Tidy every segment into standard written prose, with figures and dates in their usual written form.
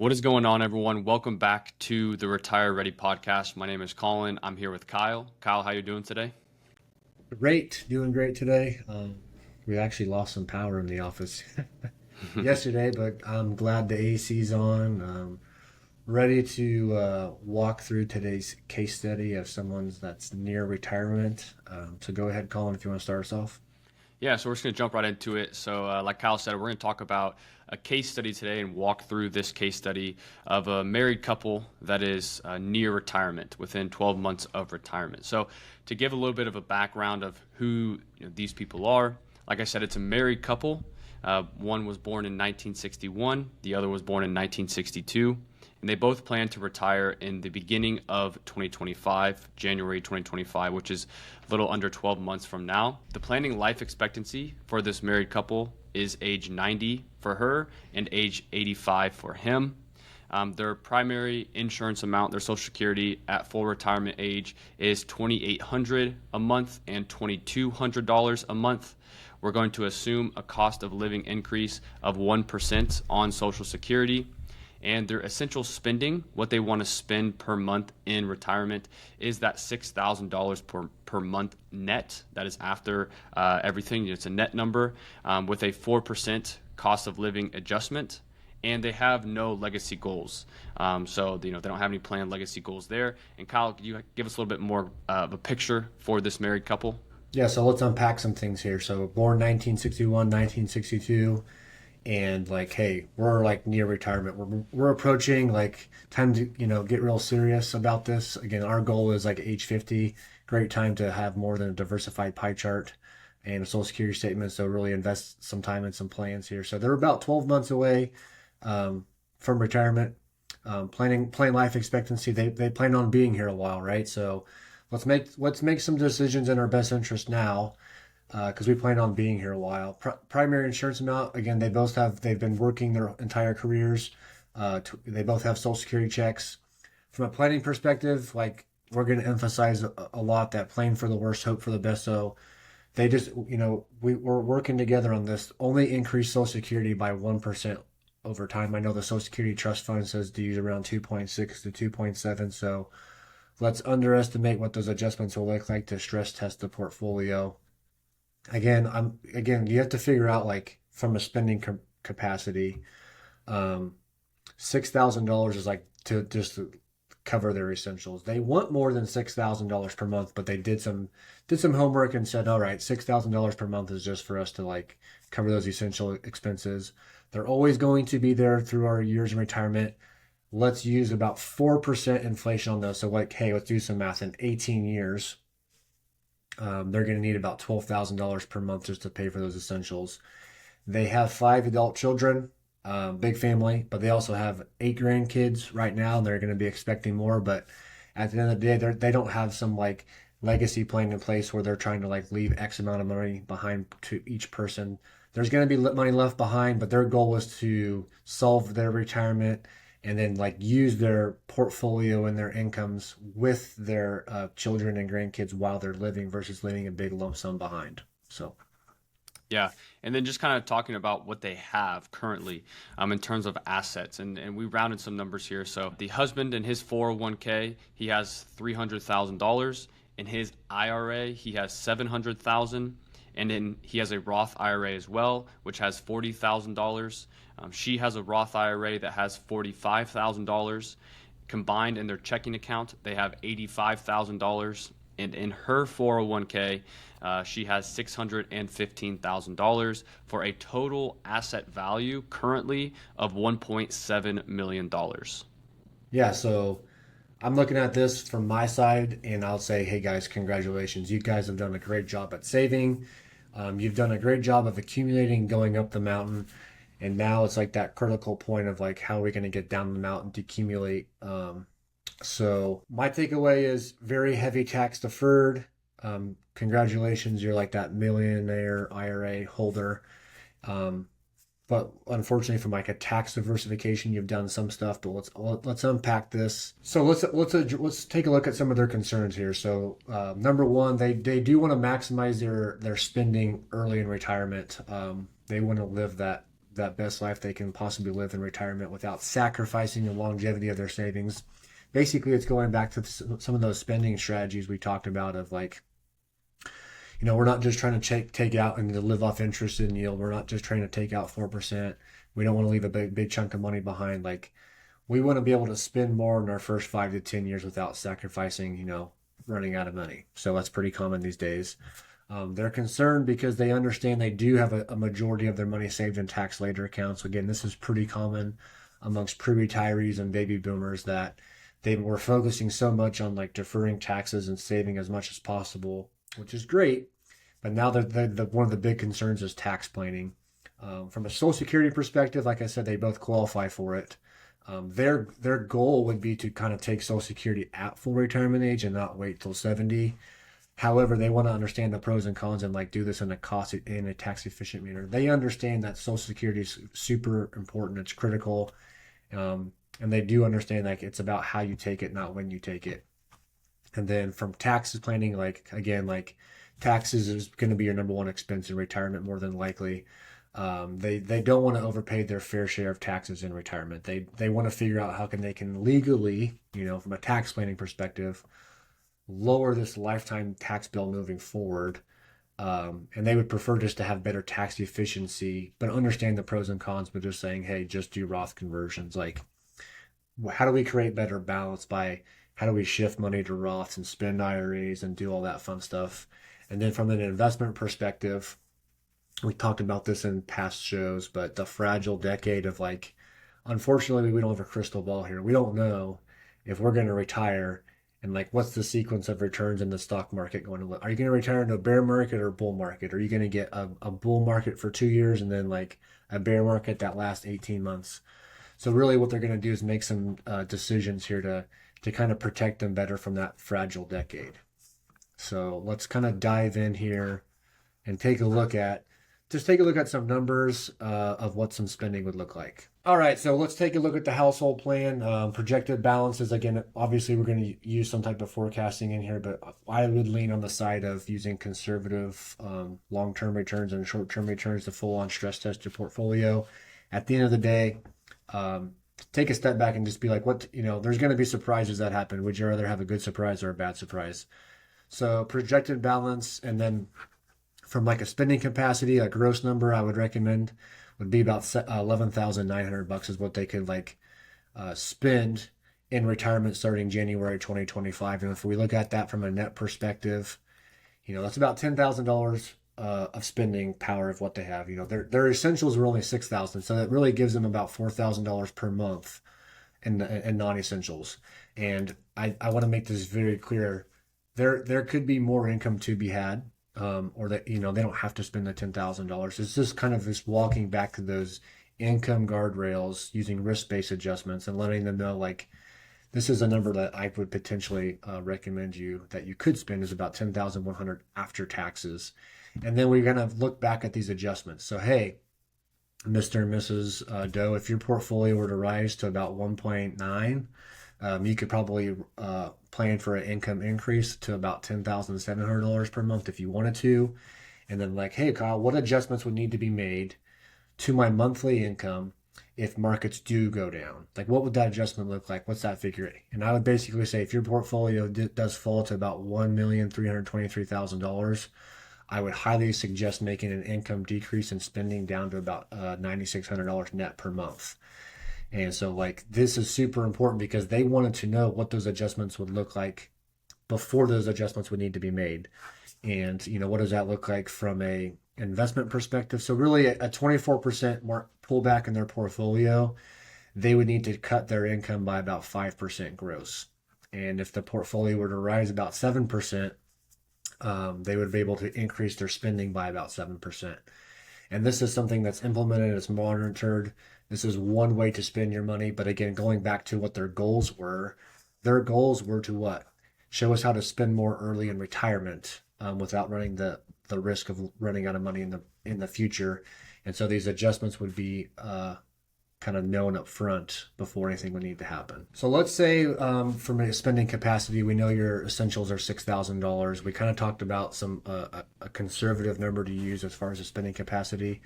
What is going on, everyone? Welcome back to the Retire Ready podcast. My name is Colin. I'm here with Kyle. Kyle, how you doing today? Great, doing great today. We actually lost some power in the office yesterday, but I'm glad the AC's on. Ready to walk through today's case study of someone that's near retirement. So go ahead, Colin, if you want to start us off. Yeah, so we're just going to jump right into it. So, like Kyle said, we're going to talk about a case study today and walk through this case study of a married couple that is near retirement, within 12 months of retirement. So, to give a little bit of a background of who these people are, like I said, it's a married couple. One was born in 1961, the other was born in 1962. And they both plan to retire in the beginning of 2025, January 2025, which is a little under 12 months from now. The planning life expectancy for this married couple is age 90 for her and age 85 for him. Their primary insurance amount, their Social Security at full retirement age, is $2,800 a month and $2,200 a month. We're going to assume a cost of living increase of 1% on Social Security. And their essential spending, what they want to spend per month in retirement, is that $6,000 per month net. That is after everything. It's a net number with a 4% cost of living adjustment. And they have no legacy goals. So they don't have any planned legacy goals there. And Kyle, could you give us a little bit more of a picture for this married couple? Yeah, so let's unpack some things here. So born 1961, 1962. And like, hey, we're like near retirement. We're approaching like time to get real serious about this. Again, our goal is like age 50. Great time to have more than a diversified pie chart and a Social Security statement. So really invest some time in some plans here. So they're about 12 months away from retirement. Planning life expectancy. They plan on being here a while, right? So let's make some decisions in our best interest now, because we plan on being here a while. Primary insurance amount, again, they've been working their entire careers. They both have Social Security checks. From a planning perspective, like, we're going to emphasize a lot that plan for the worst, hope for the best. So they just, we're working together on this. Only increase Social Security by 1% over time. I know the Social Security Trust Fund says to use around 2.6 to 2.7. So let's underestimate what those adjustments will look like to stress test the portfolio. Again, you have to figure out, like, from a spending capacity, $6,000 is like to just cover their essentials. They want more than $6,000 per month, but they did some homework and said, all right, $6,000 per month is just for us to like cover those essential expenses. They're always going to be there through our years in retirement. Let's use about 4% inflation on those. So like, hey, let's do some math. In 18 years, they're going to need about $12,000 per month just to pay for those essentials. They have 5 adult children, big family, but they also have 8 grandkids right now, and they're going to be expecting more. But at the end of the day, they don't have some like legacy plan in place where they're trying to like leave X amount of money behind to each person. There's going to be money left behind, but their goal is to solve their retirement and then like use their portfolio and their incomes with their children and grandkids while they're living versus leaving a big lump sum behind. So, Yeah, and then just kind of talking about what they have currently in terms of assets, and we rounded some numbers here. So the husband in his 401k, he has $300,000. In his IRA, he has $700,000, and then he has a Roth IRA as well, which has $40,000. She has a Roth IRA that has $45,000. Combined in their checking account, they have $85,000. And in her 401k, she has $615,000 for a total asset value currently of $1.7 million. yeah, so I'm looking at this from my side, and I'll say, hey guys, congratulations. You guys have done a great job at saving. You've done a great job of accumulating, going up the mountain. And now it's like that critical point of like, how are we going to get down the mountain to accumulate? So my takeaway is very heavy tax deferred. Congratulations, you're like that millionaire IRA holder. But unfortunately, from like a tax diversification, you've done some stuff. But let's unpack this. So let's take a look at some of their concerns here. So number one, they do want to maximize their spending early in retirement. They want to live that that best life they can possibly live in retirement without sacrificing the longevity of their savings. Basically, it's going back to some of those spending strategies we talked about of like, we're not just trying to take out and to live off interest and yield. We're not just trying to take out 4%. We don't want to leave a big chunk of money behind. Like, we want to be able to spend more in our first 5 to 10 years without sacrificing, running out of money. So that's pretty common these days. They're concerned because they understand they do have a majority of their money saved in tax later accounts. Again, this is pretty common amongst pre-retirees and baby boomers that they were focusing so much on like deferring taxes and saving as much as possible, which is great. But now one of the big concerns is tax planning. From a Social Security perspective, like I said, they both qualify for it. Their goal would be to kind of take Social Security at full retirement age and not wait till 70. However, they want to understand the pros and cons and like do this in a tax efficient manner. They understand that Social Security is super important. It's critical. And they do understand like it's about how you take it, not when you take it. And then from taxes planning, like again, like taxes is going to be your number one expense in retirement more than likely. They don't want to overpay their fair share of taxes in retirement. They want to figure out how they can legally, from a tax planning perspective, lower this lifetime tax bill moving forward. And they would prefer just to have better tax efficiency, but understand the pros and cons, but just saying, hey, just do Roth conversions. Like, how do we create better balance by how do we shift money to Roths and spend IRAs and do all that fun stuff? And then from an investment perspective, we talked about this in past shows, but the fragile decade of like, unfortunately, we don't have a crystal ball here. We don't know if we're going to retire and like, what's the sequence of returns in the stock market going to look? Are you going to retire into a bear market or a bull market? Are you going to get a bull market for 2 years and then like a bear market that lasts 18 months? So really what they're going to do is make some decisions here to kind of protect them better from that fragile decade. So let's kind of dive in here and take a look at some numbers of what some spending would look like. All right, so let's take a look at the household plan. Projected balances, again, obviously we're going to use some type of forecasting in here, but I would lean on the side of using conservative long-term returns and short-term returns to full-on stress test your portfolio. At the end of the day, take a step back and just be like, there's going to be surprises that happen. Would you rather have a good surprise or a bad surprise? So projected balance, and then from like a spending capacity, a gross number I would recommend would be about $11,900 is what they could like spend in retirement starting January 2025. And if we look at that from a net perspective, that's about $10,000 of spending power of what they have. Their essentials are only $6,000, so that really gives them about $4,000 per month in non-essentials. And I want to make this very clear. There could be more income to be had. Or that they don't have to spend the $10,000. It's just kind of this walking back to those income guardrails using risk-based adjustments and letting them know like this is a number that I would potentially recommend you that you could spend is about $10,100 after taxes. And then we're gonna look back at these adjustments. So hey, Mr. and Mrs. Doe, if your portfolio were to rise to about 1.9, you could probably plan for an income increase to about $10,700 per month if you wanted to. And then like, hey, Kyle, what adjustments would need to be made to my monthly income if markets do go down? Like, what would that adjustment look like? What's that figure? And I would basically say if your portfolio does fall to about $1,323,000, I would highly suggest making an income decrease in spending down to about $9,600 net per month. And so like this is super important because they wanted to know what those adjustments would look like before those adjustments would need to be made. And what does that look like from a investment perspective? So really a 24% more pullback in their portfolio, they would need to cut their income by about 5% gross. And if the portfolio were to rise about 7%, they would be able to increase their spending by about 7%. And this is something that's implemented, it's monitored. This is one way to spend your money. But again, going back to what their goals were to what? Show us how to spend more early in retirement without running the risk of running out of money in the future. And so these adjustments would be kind of known up front before anything would need to happen. So let's say from a spending capacity, we know your essentials are $6,000. We kind of talked about some a conservative number to use as far as a spending capacity.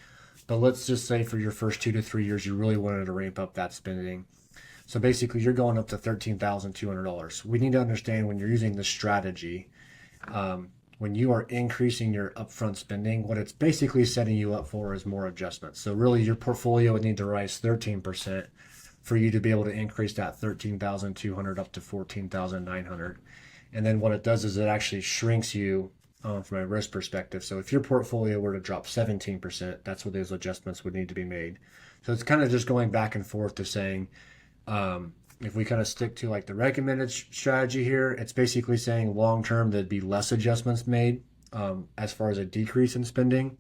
But let's just say for your first 2 to 3 years, you really wanted to ramp up that spending. So basically, you're going up to $13,200. We need to understand when you're using this strategy, when you are increasing your upfront spending, what it's basically setting you up for is more adjustments. So really, your portfolio would need to rise 13% for you to be able to increase that 13,200 up to 14,900. And then what it does is it actually shrinks you from a risk perspective. So if your portfolio were to drop 17%, that's what those adjustments would need to be made. So it's kind of just going back and forth to saying, if we kind of stick to like the recommended strategy here, it's basically saying long term there'd be less adjustments made as far as a decrease in spending.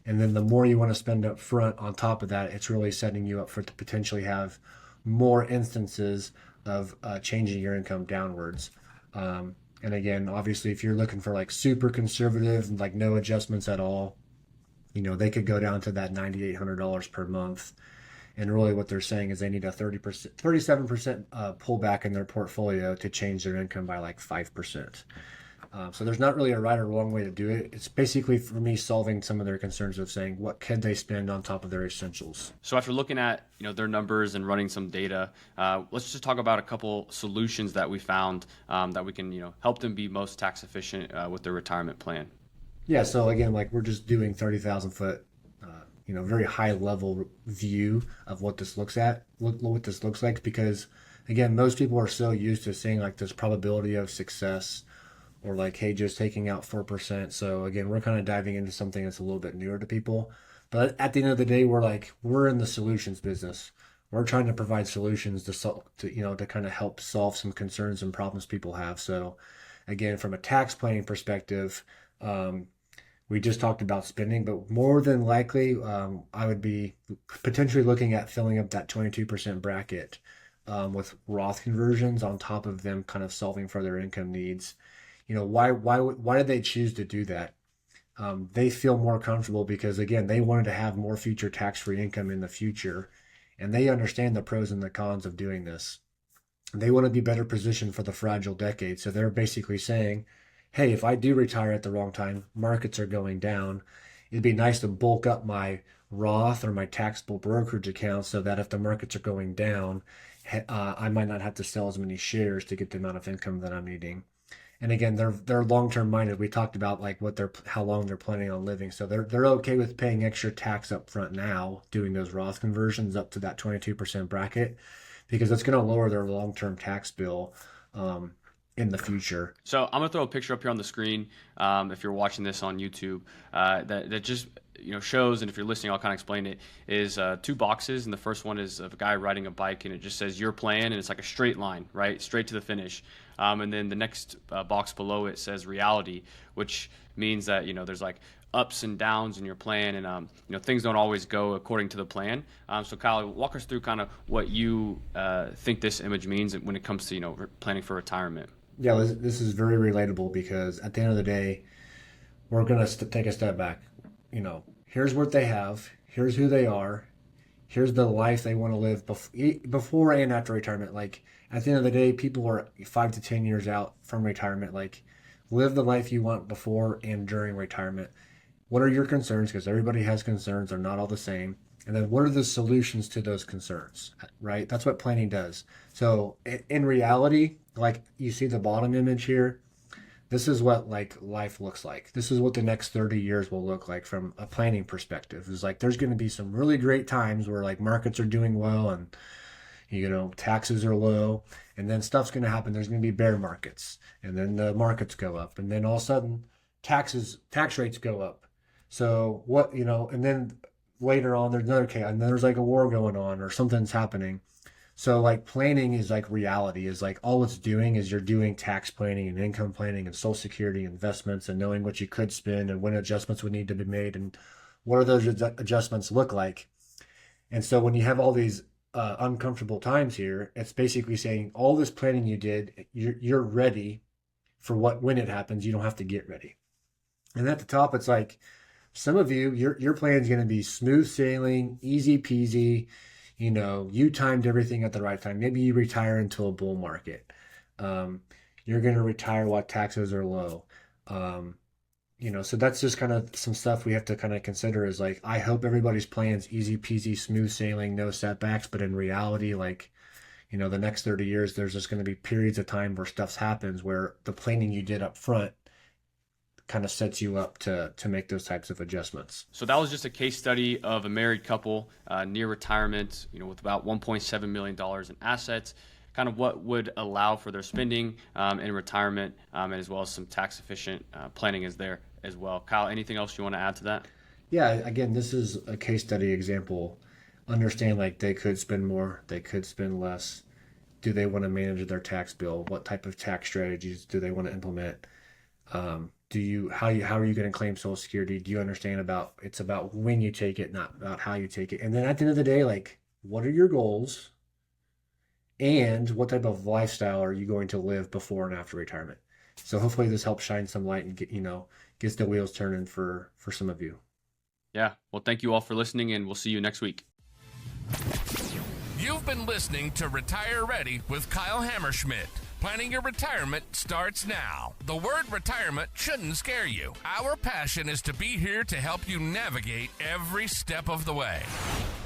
And then the more you want to spend up front on top of that, it's really setting you up for to potentially have more instances of changing your income downwards. And again, obviously, if you're looking for like super conservative and like no adjustments at all, they could go down to that $9,800 per month. And really what they're saying is they need a 30%, 37% pullback in their portfolio to change their income by like 5%. So there's not really a right or wrong way to do it. It's basically for me solving some of their concerns of saying what can they spend on top of their essentials. So after looking at their numbers and running some data, let's just talk about a couple solutions that we found that we can help them be most tax efficient with their retirement plan. Yeah. So again, like we're just doing 30,000 foot, very high level view of what this looks like, because again, most people are so used to seeing like this probability of success or like, hey, just taking out 4%. So again, we're kind of diving into something that's a little bit newer to people. But at the end of the day, we're in the solutions business. We're trying to provide solutions to kind of help solve some concerns and problems people have. So again, from a tax planning perspective, we just talked about spending, but more than likely, I would be potentially looking at filling up that 22% bracket with Roth conversions on top of them kind of solving for their income needs. Why did they choose to do that? They feel more comfortable because again, they wanted to have more future tax-free income in the future, and they understand the pros and the cons of doing this. They want to be better positioned for the fragile decade. So they're basically saying, hey, if I do retire at the wrong time, markets are going down. It'd be nice to bulk up my Roth or my taxable brokerage account so that if the markets are going down, I might not have to sell as many shares to get the amount of income that I'm needing. And again, they're long-term minded. We talked about like how long they're planning on living. So they're okay with paying extra tax up front now, doing those Roth conversions up to that 22% bracket, because it's going to lower their long-term tax bill in the future. So I'm gonna throw a picture up here on the screen. If you're watching this on YouTube, that just shows, and if you're listening, I'll kind of explain it. Is two boxes, and the first one is of a guy riding a bike, and it just says your plan, and it's like a straight line, right, straight to the finish. And then the next box below it says reality, which means that there's like ups and downs in your plan, and things don't always go according to the plan. So Kyle, walk us through kind of what you think this image means when it comes to planning for retirement. Yeah, this is very relatable because at the end of the day, we're going to take a step back. Here's what they have, here's who they are, here's the life they want to live before and after retirement. Like at the end of the day, people are 5 to 10 years out from retirement. Like live the life you want before and during retirement. What are your concerns? Because everybody has concerns. They're not all the same. And then what are the solutions to those concerns, right? That's what planning does. So in reality, like you see the bottom image here, this is what like life looks like. This is what the next 30 years will look like from a planning perspective. Is like there's going to be some really great times where like markets are doing well and taxes are low, and then stuff's going to happen. There's going to be bear markets, and then the markets go up, and then all of a sudden tax rates go up. So and then later on there's another case, and then there's like a war going on or something's happening. So like planning is like reality, is like all it's doing is you're doing tax planning and income planning and social security investments and knowing what you could spend and when adjustments would need to be made and what are those adjustments look like. And so when you have all these uncomfortable times here, it's basically saying all this planning you did, you're ready for when it happens. You don't have to get ready. And at the top, it's like some of your plan is going to be smooth sailing, easy peasy. You timed everything at the right time. Maybe you retire into a bull market. You're going to retire while taxes are low. So that's just kind of some stuff we have to kind of consider is like, I hope everybody's plan's easy peasy, smooth sailing, no setbacks. But in reality, like, the next 30 years, there's just going to be periods of time where stuff happens where the planning you did up front kind of sets you up to make those types of adjustments. So that was just a case study of a married couple near retirement, with about $1.7 million in assets, kind of what would allow for their spending in retirement, and as well as some tax efficient planning is there as well. Kyle, anything else you want to add to that? Yeah, again, this is a case study example. Understand like they could spend more, they could spend less. Do they want to manage their tax bill? What type of tax strategies do they want to implement? How are you going to claim Social Security? Do you understand it's about when you take it, not about how you take it? And then at the end of the day, like, what are your goals? And what type of lifestyle are you going to live before and after retirement? So hopefully this helps shine some light and gets the wheels turning for some of you. Yeah. Well, thank you all for listening, and we'll see you next week. You've been listening to Retire Ready with Kyle Hammerschmidt. Planning your retirement starts now. The word retirement shouldn't scare you. Our passion is to be here to help you navigate every step of the way.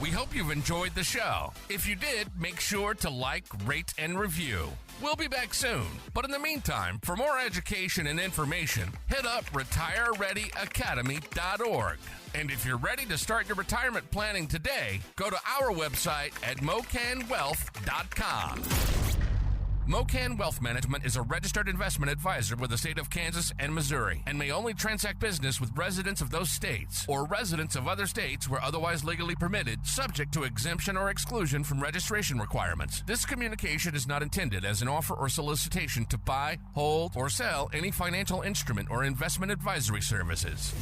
We hope you've enjoyed the show. If you did, make sure to like, rate, and review. We'll be back soon. But in the meantime, for more education and information, hit up retirereadyacademy.org. And if you're ready to start your retirement planning today, go to our website at mocanwealth.com. Mocan Wealth Management is a registered investment advisor with the state of Kansas and Missouri and may only transact business with residents of those states or residents of other states where otherwise legally permitted, subject to exemption or exclusion from registration requirements. This communication is not intended as an offer or solicitation to buy, hold, or sell any financial instrument or investment advisory services.